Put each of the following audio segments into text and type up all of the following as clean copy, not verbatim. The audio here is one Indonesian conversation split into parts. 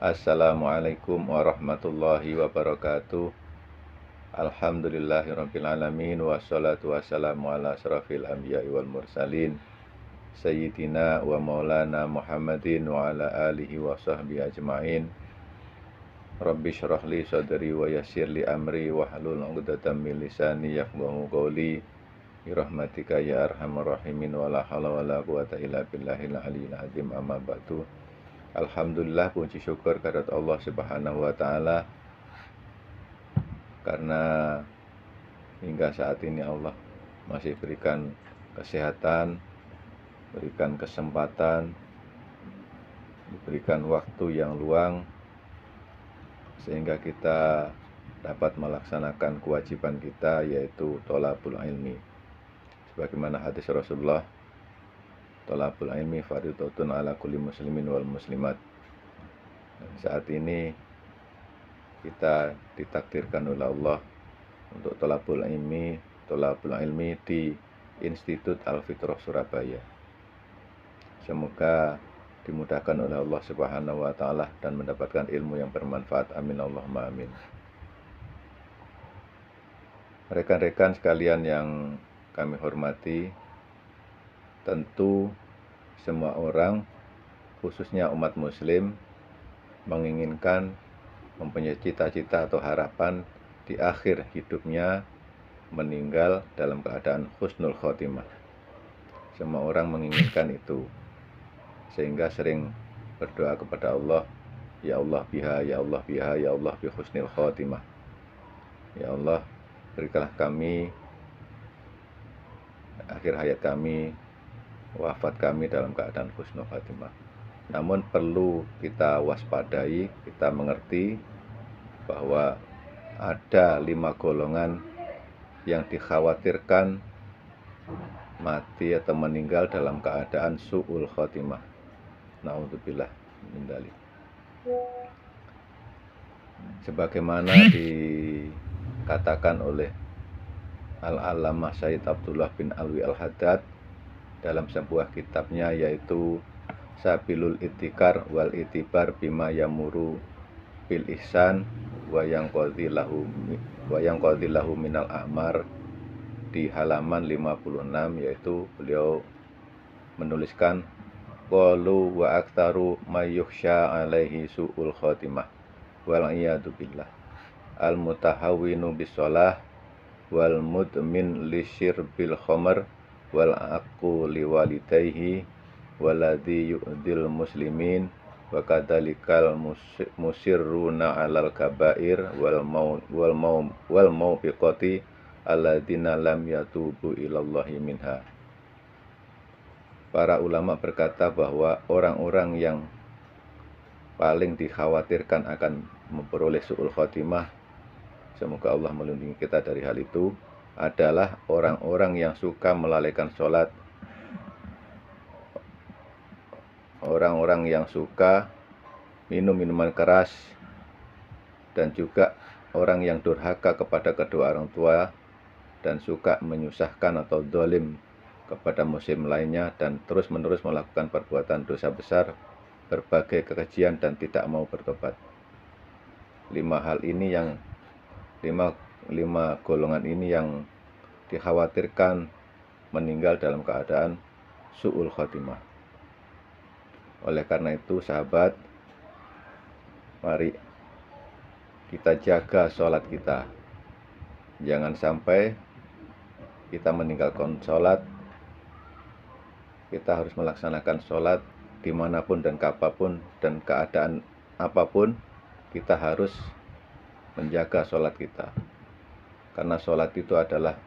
Assalamualaikum warahmatullahi wabarakatuh. Alhamdulillahirabbil alamin wassalatu wassalamu ala asrofil anbiya'i wal mursalin sayyidina wa maulana Muhammadin wa ala alihi wa sahbihi ajmain. Rabbi shrah li sadri wa yassir li amri wahlul 'uqdatam min lisani yafqahu qawli bi rahmatika ya arhamar rahimin wa la haula wa la quwata illa billahil aliyyil azim. Amma ba'du. Alhamdulillah, puji syukur kehadirat Allah Subhanahu wa taala karena hingga saat ini Allah masih berikan kesehatan, berikan kesempatan, diberikan waktu yang luang sehingga kita dapat melaksanakan kewajiban kita, yaitu thalabul ilmi. Sebagaimana hadis Rasulullah, thalabul ilmi fardhatun ala kulli muslimin wal muslimat. Dan saat ini kita ditakdirkan oleh Allah untuk thalabul ilmi di Institut Al-Fitrah Surabaya. Semoga dimudahkan oleh Allah Subhanahu wa taala dan mendapatkan ilmu yang bermanfaat. Amin Allahumma amin. Rekan-rekan sekalian yang kami hormati, tentu semua orang, khususnya umat muslim, menginginkan, mempunyai cita-cita atau harapan di akhir hidupnya meninggal dalam keadaan husnul khotimah. Semua orang menginginkan itu, sehingga sering berdoa kepada Allah, ya Allah biha, ya Allah biha, ya Allah bi husnil khotimah. Ya Allah, berikanlah kami akhir hayat kami, wafat kami dalam keadaan husnul khotimah. Namun perlu kita waspadai, kita mengerti bahwa ada 5 golongan yang dikhawatirkan mati atau meninggal dalam keadaan su'ul khotimah. Na'udzubillah min dzalik. Sebagaimana dikatakan oleh Al-Allamah Sayyid Abdullah bin Alwi Al-Haddad dalam sebuah kitabnya, yaitu Sabilul Ittikar wal Itibar bima yamuru bil ihsan wa yang qadhilahu minal a'mar, di halaman 56, yaitu beliau menuliskan qalu wa aktsaru may yukhsha alaihi su'ul khotimah wal iyadu billah al mutahawwinu bis shalah wal mudmin lisyirbil khamr wal aqu liwalidayhi waladhi yu'dil muslimin wa kadzalikal musirruna 'alal kabair wal maubiqati alladzina lam yatubu ilallahi minha. Para ulama berkata bahwa orang-orang yang paling dikhawatirkan akan memperoleh su'ul khotimah, semoga Allah melindungi kita dari hal itu, adalah orang-orang yang suka melalaikan sholat, orang-orang yang suka minum minuman keras, dan juga orang yang durhaka kepada kedua orang tua dan suka menyusahkan atau zalim kepada muslim lainnya, dan terus-menerus melakukan perbuatan dosa besar, berbagai kekejian, dan tidak mau bertobat. 5 golongan ini yang dikhawatirkan meninggal dalam keadaan su'ul khotimah. Oleh karena itu, sahabat, mari kita jaga sholat kita. Jangan sampai kita meninggalkan sholat. Kita harus melaksanakan sholat dimanapun dan kapanpun dan keadaan apapun. Kita harus menjaga sholat kita, karena sholat itu adalah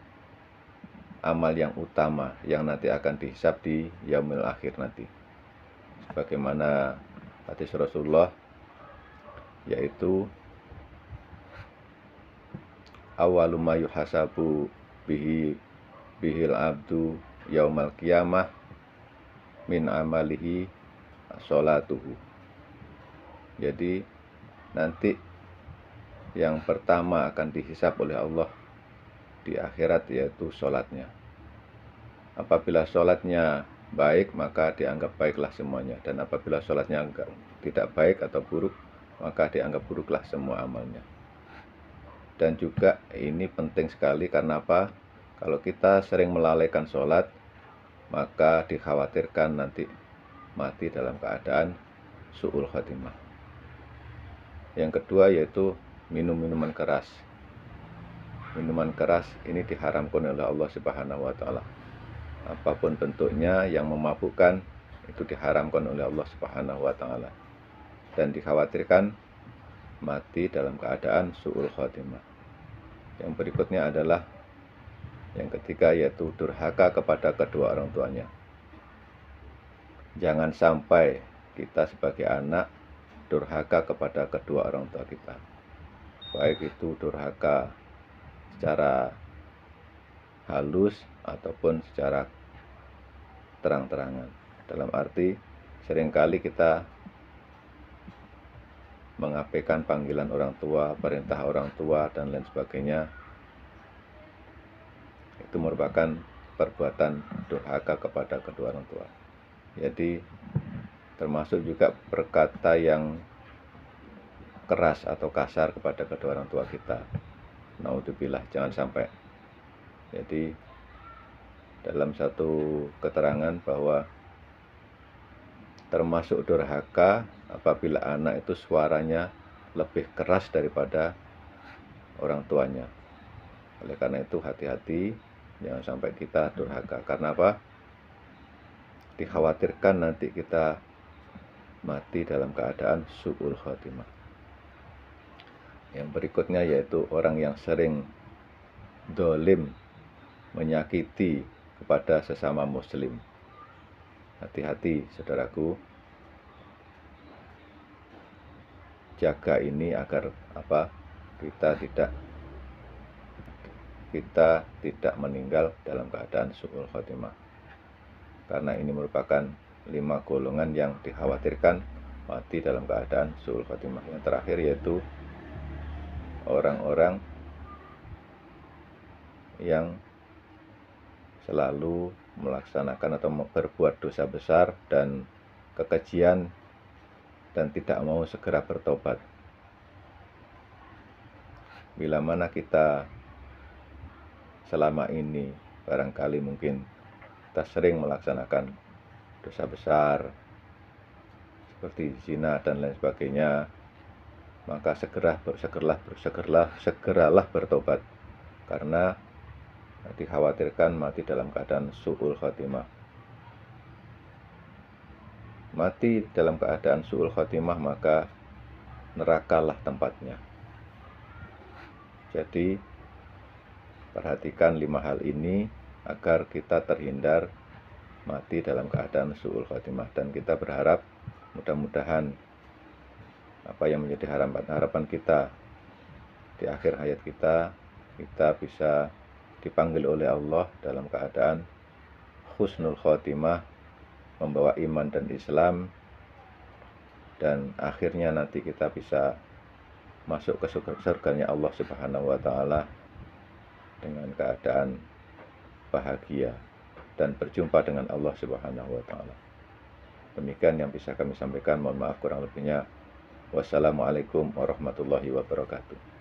amal yang utama yang nanti akan dihisab di yaumil akhir nanti. Sebagaimana hadis Rasulullah, yaitu awwalu ma yuhasabu bihil abdu yaumal qiyamah min amalihi sholatuhu. Jadi nanti yang pertama akan dihisab oleh Allah di akhirat yaitu sholatnya. Apabila sholatnya baik, maka dianggap baiklah semuanya. Dan apabila sholatnya tidak baik atau buruk, maka dianggap buruklah semua amalnya. Dan juga ini penting sekali karena apa? Kalau kita sering melalaikan sholat, maka dikhawatirkan nanti mati dalam keadaan su'ul khatimah. Yang kedua yaitu minum minuman keras. Minuman keras ini diharamkan oleh Allah Subhanahu wa taala. Apapun bentuknya yang memabukkan itu diharamkan oleh Allah Subhanahu wa taala. Dan dikhawatirkan mati dalam keadaan su'ul khatimah. Yang berikutnya adalah yang ketiga yaitu durhaka kepada kedua orang tuanya. Jangan sampai kita sebagai anak durhaka kepada kedua orang tua kita. Baik itu durhaka secara halus ataupun secara terang-terangan. Dalam arti seringkali kita mengabaikan panggilan orang tua, perintah orang tua, dan lain sebagainya. Itu merupakan perbuatan durhaka kepada kedua orang tua. Jadi termasuk juga berkata yang keras atau kasar kepada kedua orang tua kita. Naudzubillah, jangan sampai. Jadi dalam satu keterangan bahwa termasuk durhaka apabila anak itu suaranya lebih keras daripada orang tuanya. Oleh karena itu hati-hati, jangan sampai kita durhaka. Karena apa? Dikhawatirkan nanti kita mati dalam keadaan su'ul khatimah. Yang berikutnya yaitu orang yang sering dolim, menyakiti kepada sesama muslim. Hati-hati saudaraku, jaga ini agar kita tidak meninggal dalam keadaan su'ul khatimah. Karena ini merupakan 5 golongan yang dikhawatirkan mati dalam keadaan su'ul khatimah. Yang terakhir yaitu orang-orang yang selalu melaksanakan atau berbuat dosa besar dan kekejian dan tidak mau segera bertobat. Bila mana kita selama ini barangkali mungkin kita sering melaksanakan dosa besar seperti zina dan lain sebagainya, maka segeralah bertobat, karena dikhawatirkan mati dalam keadaan su'ul khatimah. Mati dalam keadaan su'ul khatimah maka nerakalah tempatnya. Jadi perhatikan 5 hal ini agar kita terhindar mati dalam keadaan su'ul khatimah. Dan kita berharap mudah-mudahan apa yang menjadi harapan kita di akhir hayat kita bisa dipanggil oleh Allah dalam keadaan husnul khatimah, membawa iman dan Islam, dan akhirnya nanti kita bisa masuk ke surganya Allah Subhanahu wa taala dengan keadaan bahagia dan berjumpa dengan Allah Subhanahu wa taala. Demikian yang bisa kami sampaikan, mohon maaf kurang lebihnya. Wassalamualaikum warahmatullahi wabarakatuh.